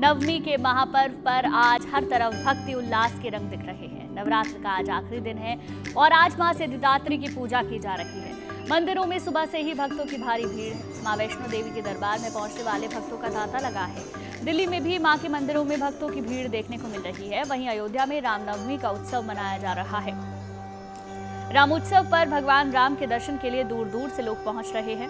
नवमी के महापर्व पर आज हर तरफ भक्ति उल्लास के रंग दिख रहे हैं। नवरात्र का आज आखिरी दिन है और आज मां सिद्धिदात्री की पूजा की जा रही है। मंदिरों में सुबह से ही भक्तों की भारी भीड़ है। मां वैष्णो देवी के दरबार में पहुंचने वाले भक्तों का तांता लगा है। दिल्ली में भी मां के मंदिरों में भक्तों की भीड़ देखने को मिल रही है। वहीं अयोध्या में रामनवमी का उत्सव मनाया जा रहा है। रामोत्सव पर भगवान राम के दर्शन के लिए दूर दूर से लोग पहुंच रहे हैं।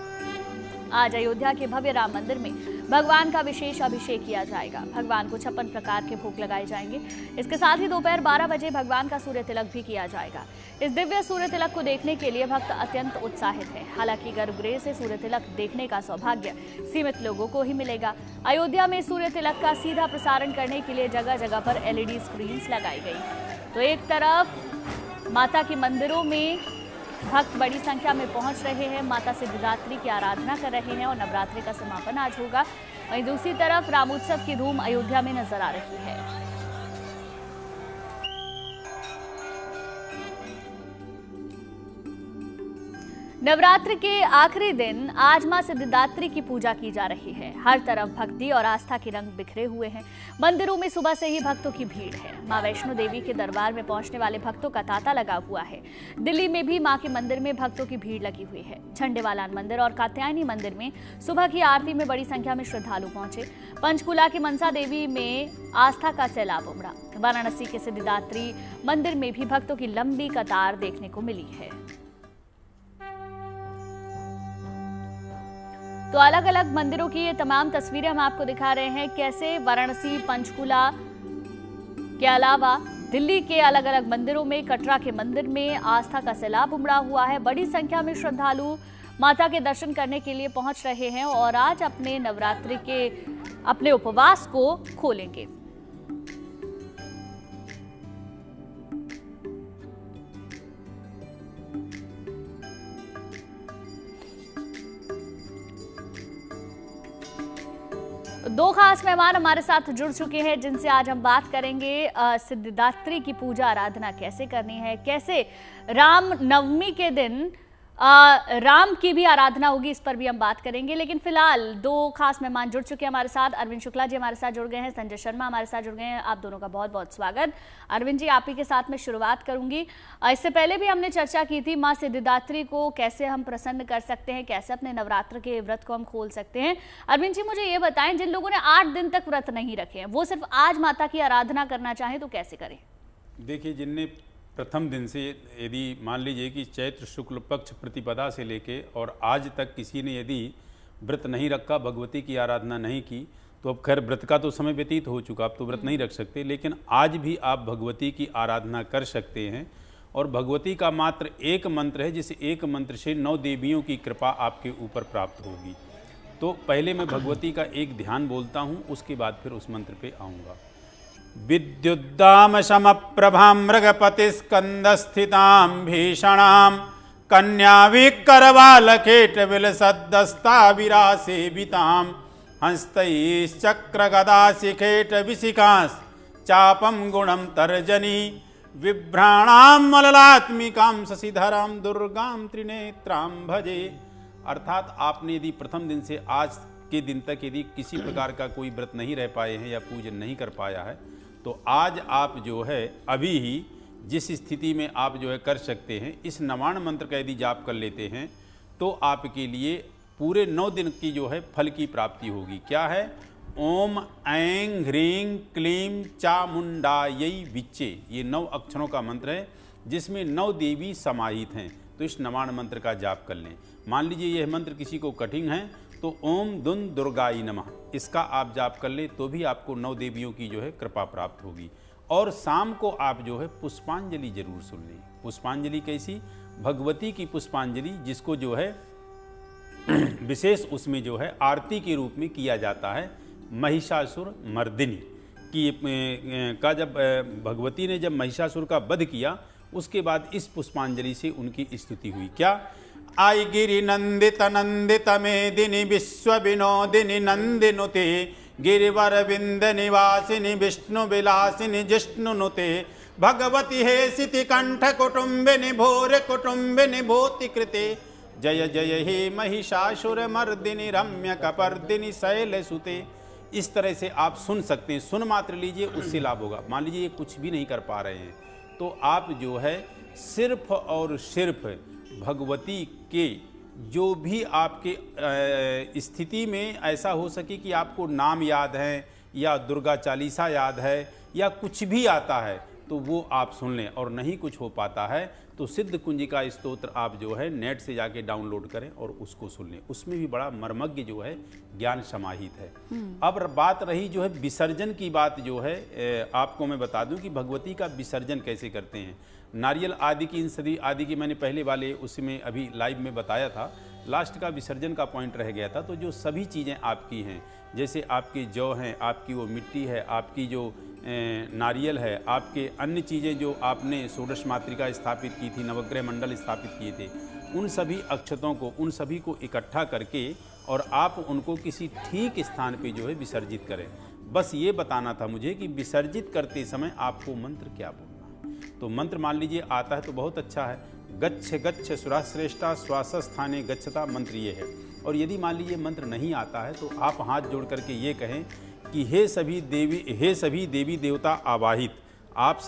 आज अयोध्या के भव्य राम मंदिर में भगवान का विशेष अभिषेक किया जाएगा। भगवान को 56 प्रकार के भोग लगाए जाएंगे। इसके साथ ही दोपहर 12 बजे भगवान का सूर्य तिलक भी किया जाएगा। इस दिव्य सूर्य तिलक को देखने के लिए भक्त अत्यंत उत्साहित हैं। हालांकि गर्भगृह से सूर्य तिलक देखने का सौभाग्य सीमित लोगों को ही मिलेगा। अयोध्या में सूर्य तिलक का सीधा प्रसारण करने के लिए जगह जगह पर LED स्क्रीन लगाई गई। तो एक तरफ माता के मंदिरों में भक्त बड़ी संख्या में पहुंच रहे हैं, माता सिद्धिदात्री की आराधना कर रहे हैं और नवरात्रि का समापन आज होगा। वहीं दूसरी तरफ रामोत्सव की धूम अयोध्या में नजर आ रही है। नवरात्र के आखिरी दिन आज मां सिद्धिदात्री की पूजा की जा रही है। हर तरफ भक्ति और आस्था के रंग बिखरे हुए हैं। मंदिरों में सुबह से ही भक्तों की भीड़ है। मां वैष्णो देवी के दरबार में पहुंचने वाले भक्तों का तांता लगा हुआ है। दिल्ली में भी मां के मंदिर में भक्तों की भीड़ लगी हुई है। झंडेवालान मंदिर और कात्यायनी मंदिर में सुबह की आरती में बड़ी संख्या में श्रद्धालु पहुंचे। पंचकुला की मनसा देवी में आस्था का सैलाब उमड़ा। वाराणसी के सिद्धिदात्री मंदिर में भी भक्तों की लंबी कतार देखने को मिली है। तो अलग अलग मंदिरों की ये तमाम तस्वीरें हम आपको दिखा रहे हैं, कैसे वाराणसी, पंचकुला के अलावा दिल्ली के अलग अलग मंदिरों में, कटरा के मंदिर में आस्था का सैलाब उमड़ा हुआ है। बड़ी संख्या में श्रद्धालु माता के दर्शन करने के लिए पहुंच रहे हैं और आज अपने नवरात्रि के अपने उपवास को खोलेंगे। दो खास मेहमान हमारे साथ जुड़ चुके हैं जिनसे आज हम बात करेंगे सिद्धिदात्री की पूजा आराधना कैसे करनी है, कैसे राम नवमी के दिन राम की भी आराधना होगी, इस पर भी हम बात करेंगे। लेकिन फिलहाल दो खास मेहमान जुड़ चुके हैं हमारे साथ। अरविंद शुक्ला जी हमारे साथ जुड़ गए हैं, संजय शर्मा हमारे साथ जुड़ गए हैं। आप दोनों का बहुत बहुत स्वागत। अरविंद जी, आप ही के साथ में शुरुआत करूंगी। इससे पहले भी हमने चर्चा की थी मां सिद्धिदात्री को कैसे हम प्रसन्न कर सकते हैं, कैसे अपने नवरात्र के व्रत को हम खोल सकते हैं। अरविंद जी, मुझे ये बताएं, जिन लोगों ने 8 दिन तक व्रत नहीं रखे हैं, वो सिर्फ आज माता की आराधना करना चाहें तो कैसे करें? देखिए, जिनने प्रथम दिन से, यदि मान लीजिए कि चैत्र शुक्ल पक्ष प्रतिपदा से लेके और आज तक किसी ने यदि व्रत नहीं रखा, भगवती की आराधना नहीं की, तो अब खैर व्रत का तो समय व्यतीत हो चुका, अब तो व्रत नहीं रख सकते, लेकिन आज भी आप भगवती की आराधना कर सकते हैं। और भगवती का मात्र एक मंत्र है, जिस एक मंत्र से 9 देवियों की कृपा आपके ऊपर प्राप्त होगी। तो पहले मैं भगवती का एक ध्यान बोलता हूँ, उसके बाद फिर उस मंत्र पे आऊँगा। विद्युद्दाम समप्रभां मृगपतिस्कंदस्थितां भीषणां कन्याविकरवालकेटविलसद्दस्ताविरासेवितां हस्तैश्चक्रगदाशिखेटविशिखांश्चापं गुणं तर्जनी विभ्राणां मललात्मिकां शशिधरां दुर्गां त्रिनेत्रां भजे। अर्थात आपने यदि प्रथम दिन से आज के दिन तक यदि किसी प्रकार का कोई व्रत नहीं रह पाए हैं या पूजन नहीं कर पाया है, तो आज आप जो है अभी ही जिस स्थिति में आप जो है कर सकते हैं, इस नवाण मंत्र का यदि जाप कर लेते हैं तो आपके लिए पूरे 9 दिन की जो है फल की प्राप्ति होगी। क्या है? ओम ऐं ह्रीं क्लीं चामुंडायै विच्चे, ये 9 अक्षरों का मंत्र है जिसमें 9 देवी समाहित हैं। तो इस नवाण मंत्र का जाप कर लें। मान लीजिए यह मंत्र किसी को कठिन है तो ओम दुन दुर्गाई नमः, इसका आप जाप कर ले तो भी आपको 9 देवियों की जो है कृपा प्राप्त होगी। और शाम को आप जो है पुष्पांजलि जरूर सुन लें। पुष्पांजलि कैसी? भगवती की पुष्पांजलि, जिसको जो है विशेष उसमें जो है आरती के रूप में किया जाता है। महिषासुर मर्दिनी की का जब भगवती ने जब महिषासुर का वध किया, उसके बाद इस पुष्पांजलि से उनकी स्तुति हुई। क्या? आई गिरि नंदित नंदित मेदिनी विश्व विनोदिनी नंदिनुते गिरिवर विंद निवासिनी विष्णु विलासिनी जिष्णुनुते भगवती हे सिति कंठ कुटुंबिनी भोर कुटुंबिनी भूति कृते जय जय हे महिषासुर मर्दिनी रम्य कपर्दिनी शैल सुते। इस तरह से आप सुन सकते हैं, सुन मात्र लीजिए, उससे लाभ होगा। मान लीजिए ये कुछ भी नहीं कर पा रहे हैं, तो आप जो है सिर्फ और सिर्फ भगवती के जो भी आपके स्थिति में ऐसा हो सके कि आपको नाम याद है या दुर्गा चालीसा याद है या कुछ भी आता है तो वो आप सुन लें, और नहीं कुछ हो पाता है तो सिद्ध कुंजिका स्तोत्र आप जो है नेट से जाके डाउनलोड करें और उसको सुन लें। उसमें भी बड़ा मर्मज्ञ जो है ज्ञान समाहित है। अब बात रही जो है विसर्जन की बात, जो है आपको मैं बता दूं कि भगवती का विसर्जन कैसे करते हैं। नारियल आदि की, इन सदी आदि की मैंने पहले वाले उसमें अभी लाइव में बताया था, लास्ट का विसर्जन का पॉइंट रह गया था। तो जो सभी चीज़ें आपकी हैं, जैसे आपके जौ हैं, आपकी वो मिट्टी है, आपकी जो नारियल है, आपके अन्य चीज़ें जो आपने षोडश मातृका स्थापित की थी, नवग्रह मंडल स्थापित किए थे, उन सभी अक्षतों को, उन सभी को इकट्ठा करके और आप उनको किसी ठीक स्थान पे जो है विसर्जित करें। बस ये बताना था मुझे कि विसर्जित करते समय आपको मंत्र क्या बोलना है। तो मंत्र मान लीजिए आता है तो बहुत अच्छा है, गच्छ गच्छ सुराश्रेष्ठा श्वासस्थाने गच्छता, मंत्र ये है। और यदि मान लीजिए मंत्र नहीं आता है तो आप हाथ जोड़ करके ये कहें कि हे सभी देवी देवता आवाहित, आप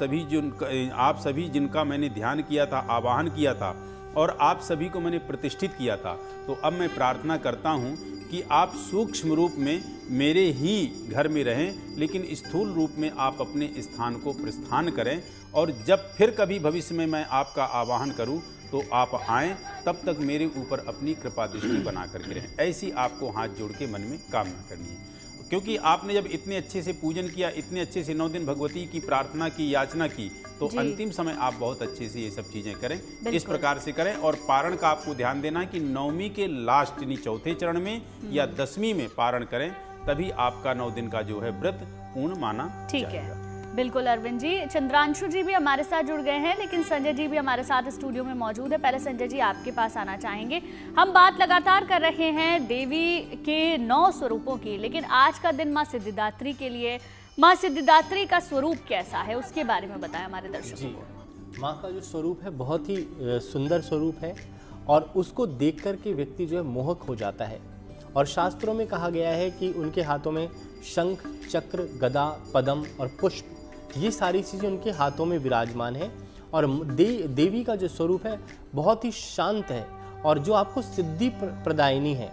सभी जिनका मैंने ध्यान किया था, आवाहन किया था और आप सभी को मैंने प्रतिष्ठित किया था, तो अब मैं प्रार्थना करता हूँ कि आप सूक्ष्म रूप में मेरे ही घर में रहें, लेकिन स्थूल रूप में आप अपने स्थान को प्रस्थान करें, और जब फिर कभी भविष्य में मैं आपका आवाहन करूं तो आप आएँ, तब तक मेरे ऊपर अपनी कृपा दृष्टि बना करके रहें। ऐसी आपको हाथ जोड़ के मन में कामना करनी है, क्योंकि आपने जब इतने अच्छे से पूजन किया, इतने अच्छे से 9 दिन भगवती की प्रार्थना की, याचना की, तो अंतिम समय आप बहुत अच्छे से ये सब चीज़ें करें, इस प्रकार से करें। और पारण का आपको ध्यान देना है कि 9वीं के लास्ट यानी चौथे चरण में या 10वीं में पारण करें, तभी आपका 9 दिन का जो है व्रत पूर्ण माना जाएगा। बिल्कुल अरविंद जी। चंद्रांशु जी भी हमारे साथ जुड़ गए हैं, लेकिन संजय जी भी हमारे साथ स्टूडियो में मौजूद है। पहले संजय जी आपके पास आना चाहेंगे। हम बात लगातार कर रहे हैं देवी के 9 स्वरूपों की, लेकिन आज का दिन माँ सिद्धिदात्री के लिए, माँ सिद्धिदात्री का स्वरूप कैसा है उसके बारे में बताएं हमारे दर्शकों को। माँ का जो स्वरूप है बहुत ही सुंदर स्वरूप है, और उसको देख कर के व्यक्ति जो है मोहक हो जाता है। और शास्त्रों में कहा गया है कि उनके हाथों में शंख, चक्र, गदा, पद्म और पुष्प, ये सारी चीज़ें उनके हाथों में विराजमान है। और देवी का जो स्वरूप है बहुत ही शांत है, और जो आपको सिद्धि प्रदायिनी है।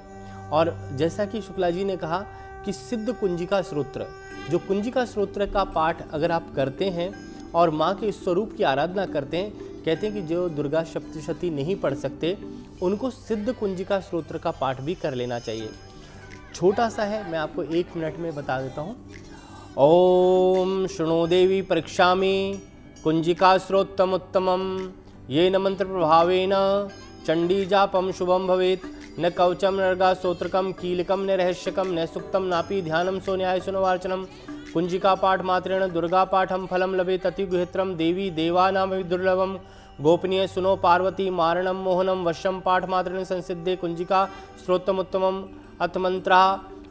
और जैसा कि शुक्ला जी ने कहा कि सिद्ध कुंजिका स्तोत्र, जो कुंजिका स्तोत्र का पाठ अगर आप करते हैं और माँ के इस स्वरूप की आराधना करते हैं, कहते हैं कि जो दुर्गा सप्तशती नहीं पढ़ सकते उनको सिद्ध कुंजिका स्तोत्र का पाठ भी कर लेना चाहिए। छोटा सा है, मैं आपको 1 मिनट में बता देता हूँ। ओम शृणो देवी परीक्षामि कुंजिका स्रोत्तमोत्तमं येन मंत्र प्रभावेन चंडी जापम शुभम भवेत्, न कवचम नर्गा स्तोत्रकम कीलकम न रहस्यकम न सुक्तम नापि ध्यानम सो न्याय सुनवार्चनम, कुंजिका पाठ मात्रेण दुर्गा पाठम फलम लभेत अति गुहित्रम, देवी देवानां दुर्लभम, गोपनीय सुनो पार्वती मारणम मोहनम वश्यम, पाठ मात्रेण संसिद्धे कुंजिका स्रोत्तमोत्तमम। अथ मंत्रा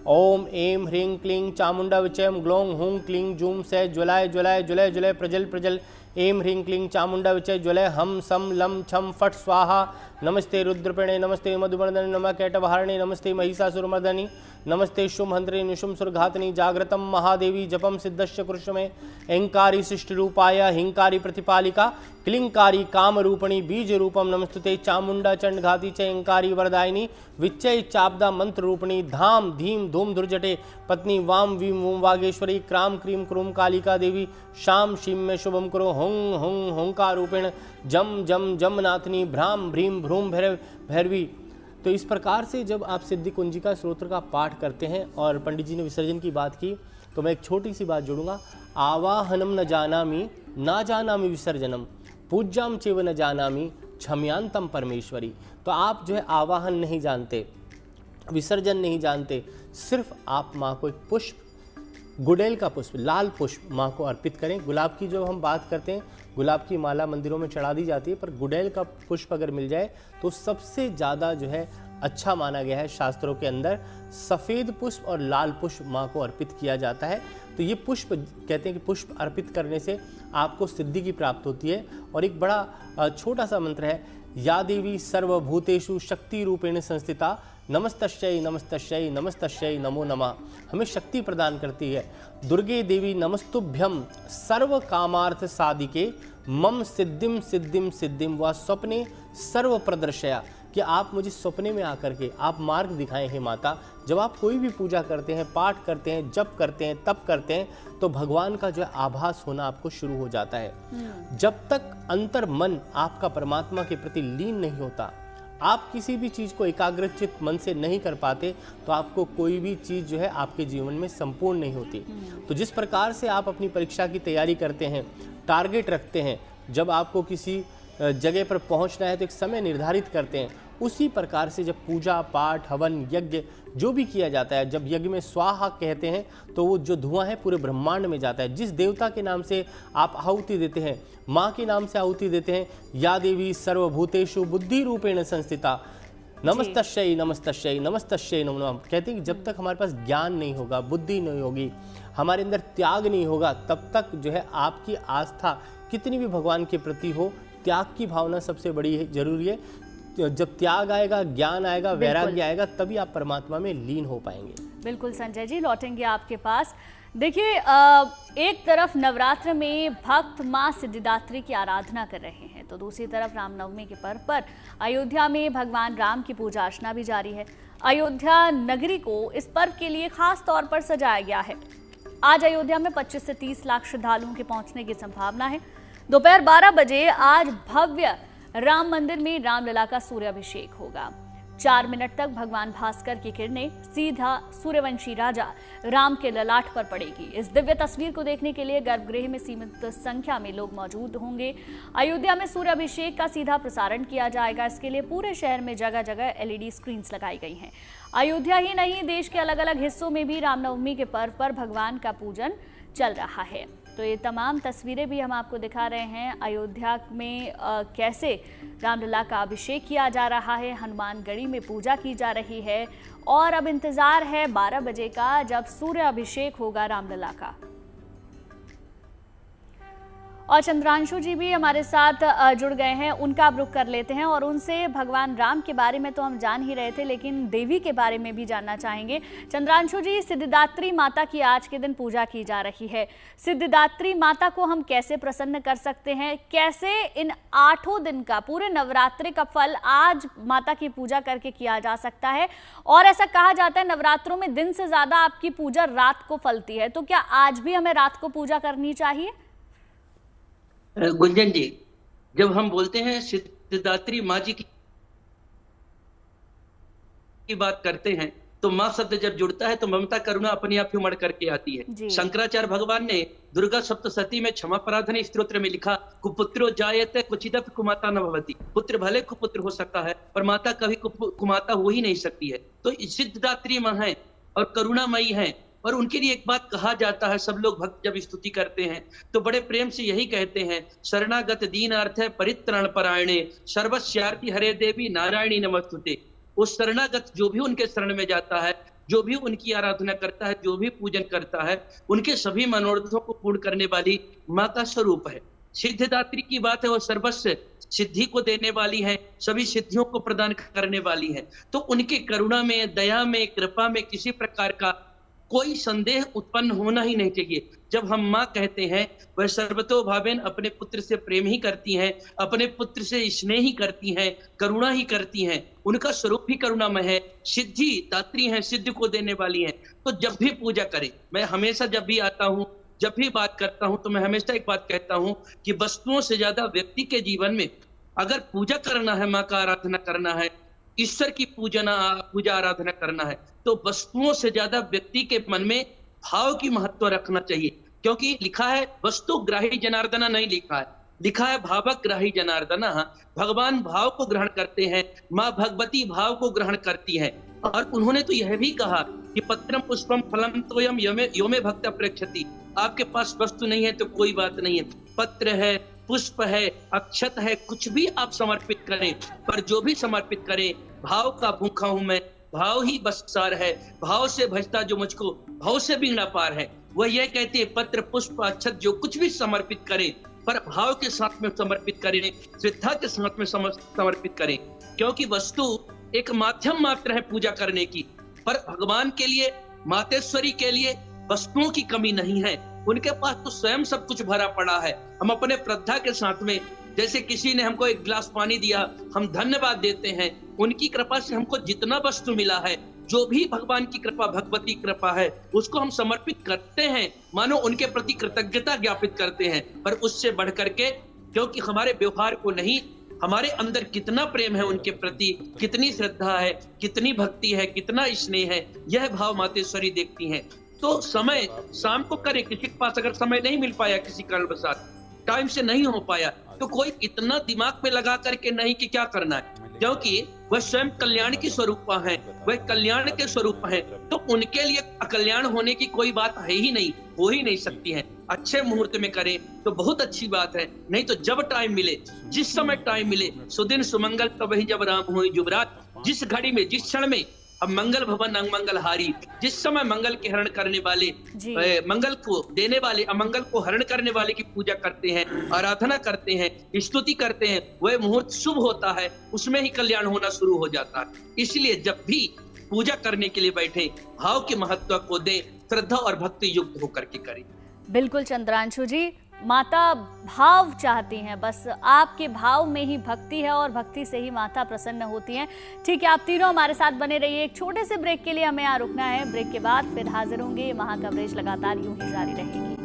ओम ऐं ह्रीं क्लीं चामुंडा विचयम ग्लौं हूं क्लीं जूं से ज्वलाय ज्वलाय ज्वलय ज्वलय प्रजल प्रजल, ऐं ह्रीं क्लीं चामुंडा विचय ज्वलय हम सम लम छम फट स्वाहा। नमस्ते रुद्रप्रेणे, नमस्ते मधुमर्दनि, नमः कैटभारणे, नमस्ते महिषासुरमर्दनि, नमस्ते शुंभहंत्रे निशुंभसुरघातनि, जाग्रतम महादेवी जपम सिद्धस्य कृष्णमे, ऐंकारी सृष्टिरूपाय हिंकारी प्रतिपालिका, क्लिंकारी कामरूपिणी बीज रूपम नमस्तुते, चामुंडा चंडघाती च ऐंकारी वरदायिनी, विच्चय चापदा मंत्र रूपिणी, धाम धीम धूम धुर्जटे पत्नी वाम वीम वूम वागेश्वरी, क्राम क्रीम क्रूम कालिका देवी, शाम शीम में शुभम करो हुं हुं हुंकार रूपेण, जम जम जमनाथनी, भ्राम भ्रीम भ्रूम भैरवी। तो इस प्रकार से जब आप सिद्धि कुंजिका स्तोत्र का पाठ करते हैं, और पंडित जी ने विसर्जन की बात की, तो मैं एक छोटी सी बात जोड़ूंगा। आवाहनम न जानामि विसर्जनम, पूज्याम चेव न जानामि क्षम्यांतम परमेश्वरी। तो आप जो है आवाहन नहीं जानते, विसर्जन नहीं जानते, सिर्फ आप माँ को एक पुष्प, गुड़ैल का पुष्प, लाल पुष्प माँ को अर्पित करें। गुलाब की जो हम बात करते हैं, गुलाब की माला मंदिरों में चढ़ा दी जाती है, पर गुड़ैल का पुष्प अगर मिल जाए तो सबसे ज़्यादा जो है अच्छा माना गया है। शास्त्रों के अंदर सफ़ेद पुष्प और लाल पुष्प माँ को अर्पित किया जाता है। तो ये पुष्प कहते हैं कि पुष्प अर्पित करने से आपको सिद्धि की प्राप्त होती है। और एक बड़ा छोटा सा मंत्र है, या देवी सर्वभूतेषु शक्ति रूपेण संस्थिता, नमस्तश्यै नमस्तश्यै नमस्तश्यै नमो नमः हमें शक्ति प्रदान करती है। दुर्गे देवी नमस्तुभ्यम सर्व कामार्थ साधिके मम सिद्धिम सिद्धिम सिद्धिम व स्वप्ने सर्व प्रदर्शया, कि आप मुझे सपने में आकर के आप मार्ग दिखाएं हे माता। जब आप कोई भी पूजा करते हैं, पाठ करते हैं, जप करते हैं, तप करते हैं, तो भगवान का जो है आभास होना आपको शुरू हो जाता है। जब तक अंतर मन आपका परमात्मा के प्रति लीन नहीं होता, आप किसी भी चीज़ को एकाग्रचित मन से नहीं कर पाते, तो आपको कोई भी चीज़ जो है आपके जीवन में संपूर्ण नहीं होती। तो जिस प्रकार से आप अपनी परीक्षा की तैयारी करते हैं, टारगेट रखते हैं, जब आपको किसी जगह पर पहुंचना है तो एक समय निर्धारित करते हैं, उसी प्रकार से जब पूजा पाठ हवन यज्ञ जो भी किया जाता है, जब यज्ञ में स्वाहा कहते हैं तो वो जो धुआं है पूरे ब्रह्मांड में जाता है। जिस देवता के नाम से आप आहुति देते हैं, माँ के नाम से आहुति देते हैं, या देवी सर्वभूतेषु बुद्धि रूपेण संस्थिता नमस्तश्यै नमस्तश्यै नमस्तश्यै नमो नमः, कहते हैं कि जब तक हमारे पास ज्ञान नहीं होगा, बुद्धि नहीं होगी, हमारे अंदर त्याग नहीं होगा, तब तक जो है आपकी आस्था कितनी भी भगवान के प्रति हो, त्याग की भावना सबसे बड़ी है, जरूरी है। जब त्याग आएगा, ज्ञान आएगा, वैराग्य आएगा, तभी आप परमात्मा में लीन हो पाएंगे। बिल्कुल संजय जी, लौटेंगे आपके पास। देखिए, एक तरफ नवरात्र में भक्त मां सिद्धिदात्री की आराधना कर रहे हैं, तो दूसरी तरफ रामनवमी के पर्व पर अयोध्या में भगवान राम की पूजा अर्चना भी जारी है। अयोध्या नगरी को इस पर्व के लिए खास तौर पर सजाया गया है। आज अयोध्या में 25 से 30 लाख श्रद्धालुओं के पहुंचने की संभावना है। दोपहर 12 बजे आज भव्य राम मंदिर में रामलला का सूर्याभिषेक होगा। 4 मिनट तक भगवान भास्कर की किरणें सीधा सूर्यवंशी राजा राम के ललाट पर पड़ेगी। इस दिव्य तस्वीर को देखने के लिए गर्भगृह में सीमित संख्या में लोग मौजूद होंगे। अयोध्या में सूर्याभिषेक का सीधा प्रसारण किया जाएगा। इसके लिए पूरे शहर में जगह जगह LED स्क्रीन्स लगाई गई हैं। अयोध्या ही नहीं, देश के अलग अलग हिस्सों में भी रामनवमी के पर्व पर भगवान का पूजन चल रहा है। तो ये तमाम तस्वीरें भी हम आपको दिखा रहे हैं। अयोध्या में कैसे रामलला का अभिषेक किया जा रहा है, हनुमानगढ़ी में पूजा की जा रही है, और अब इंतजार है 12 बजे का, जब सूर्य अभिषेक होगा रामलला का। और चंद्रांशु जी भी हमारे साथ जुड़ गए हैं, उनका अब रुख कर लेते हैं और उनसे भगवान राम के बारे में तो हम जान ही रहे थे, लेकिन देवी के बारे में भी जानना चाहेंगे। चंद्रांशु जी, सिद्धिदात्री माता की आज के दिन पूजा की जा रही है। सिद्धिदात्री माता को हम कैसे प्रसन्न कर सकते हैं? कैसे इन 8 दिन का, पूरे नवरात्रि का फल आज माता की पूजा करके किया जा सकता है? और ऐसा कहा जाता है नवरात्रों में दिन से ज्यादा आपकी पूजा रात को फलती है, तो क्या आज भी हमें रात को पूजा करनी चाहिए? गुंजन जी, जब हम बोलते हैं सिद्धिदात्री माँ जी की बात करते हैं, तो माँ शब्द जब जुड़ता है तो ममता करुणा अपने आप ही उमड़ करके आती है। शंकराचार्य भगवान ने दुर्गा सप्तशती में क्षमा प्रार्थना स्तोत्र में लिखा, कुपुत्रो जायते क्वचिदपि कुमाता न भवति। पुत्र भले कुपुत्र हो सकता है, पर माता कभी कुमाता हो ही नहीं सकती है। तो सिद्धिदात्री माँ है और करुणामयी है, और उनके लिए एक बात कहा जाता है, सब लोग भक्त जब स्तुति करते हैं तो बड़े प्रेम से यही कहते हैं, शरणागत दीन अर्थ है परित्राण परायणे सर्वस्यार्ति हरे देवी नारायणी नमस्तुते। उस शरणागत जो भी उनके शरण में जाता है, जो भी उनकी आराधना करता है, जो भी पूजन करता है, उनके सभी मनोरथों को पूर्ण करने वाली माँ का स्वरूप है। सिद्धिदात्री की बात है, वो सर्वस्व सिद्धि को देने वाली है, सभी सिद्धियों को प्रदान करने वाली है। तो उनके करुणा में, दया में, कृपा में किसी प्रकार का कोई संदेह उत्पन्न होना ही नहीं चाहिए। जब हम माँ कहते हैं, वह सर्वतो भावेन अपने पुत्र से प्रेम ही करती हैं, अपने पुत्र से स्नेह ही करती हैं, करुणा ही करती हैं। उनका स्वरूप ही करुणामय है, सिद्धि दात्री हैं, सिद्ध को देने वाली हैं। तो जब भी पूजा करें, मैं हमेशा जब भी आता हूँ, जब भी बात करता हूँ, तो मैं हमेशा एक बात कहता हूँ कि वस्तुओं से ज्यादा व्यक्ति के जीवन में अगर पूजा करना है, माँ का आराधना करना है, ईश्वर की पूजा आराधना करना है, तो वस्तुओं से ज्यादा व्यक्ति के मन में भाव की महत्व रखना चाहिए। क्योंकि लिखा है वस्तु ग्राही जनार्दना नहीं लिखा है, लिखा है भावक ग्राही जनार्दना। भगवान भाव को ग्रहण करते हैं, माँ भगवती भाव को ग्रहण करती है। और उन्होंने तो यह भी कहा कि पत्रम पुष्पम फलम तोयम योमे भक्त प्रेक्षति। आपके पास वस्तु नहीं है तो कोई बात नहीं है, पत्र है, पुष्प है, अक्षत है, कुछ भी आप समर्पित करें, पर जो भी समर्पित करें, भाव का भूखा हूं मैं, भाव ही बसार है, भाव से भजता जो मुझको भाव से बीड़ा पार है। वह यह कहते हैं पत्र पुष्प अक्षत जो कुछ भी समर्पित करें, पर भाव के साथ में समर्पित करें, श्रद्धा के साथ में समर्पित करें। क्योंकि वस्तु एक माध्यम मात्र है पूजा करने की, पर भगवान के लिए, मातेश्वरी के लिए वस्तुओं की कमी नहीं है। उनके पास तो स्वयं सब कुछ भरा पड़ा है। हम अपने श्रद्धा के साथ में, जैसे किसी ने हमको एक गिलास पानी दिया, हम धन्यवाद देते हैं। उनकी कृपा से हमको जितना वस्तु मिला है, जो भी भगवान की कृपा, भगवती कृपा है, उसको हम समर्पित करते हैं, मानो उनके प्रति कृतज्ञता ज्ञापित करते हैं। पर उससे बढ़ करके, क्योंकि हमारे व्यवहार को नहीं, हमारे अंदर कितना प्रेम है उनके प्रति, कितनी श्रद्धा है, कितनी भक्ति है, कितना स्नेह है, यह भाव मातेश्वरी देखती हैं। तो समय शाम को करे, किसी के पास अगर समय नहीं मिल पाया, किसी कारणवशात टाइम से नहीं हो पाया, तो कोई इतना दिमाग में लगा करके नहीं कि क्या करना है, क्योंकि वह स्वयं कल्याण की स्वरूपा है, वह कल्याण के स्वरूप है। तो उनके लिए अकल्याण होने की कोई बात है ही नहीं, हो ही नहीं सकती है। अच्छे मुहूर्त में करें तो बहुत अच्छी बात है, नहीं तो जब टाइम मिले, जिस समय टाइम मिले, सुदिन सुमंगल तब ही जब राम हुई जुबरात। जिस घड़ी में, जिस क्षण में अब मंगल भवन अमंगल हारी, जिस समय मंगल के हरण करने वाले, मंगल को देने वाले, अमंगल को हरण करने वाले की पूजा करते हैं, आराधना करते हैं, स्तुति करते हैं, वह मुहूर्त शुभ होता है, उसमें ही कल्याण होना शुरू हो जाता है। इसलिए जब भी पूजा करने के लिए बैठे, भाव के महत्व को दें, श्रद्धा और भक्ति युक्त होकर के करें। बिल्कुल चंद्रांशु जी, माता भाव चाहती हैं, बस आपके भाव में ही भक्ति है और भक्ति से ही माता प्रसन्न होती हैं। ठीक है, आप तीनों हमारे साथ बने रहिए। एक छोटे से ब्रेक के लिए हमें यहाँ रुकना है, ब्रेक के बाद फिर हाजिर होंगे। महाकवरेज लगातार यूं ही जारी रहेगी।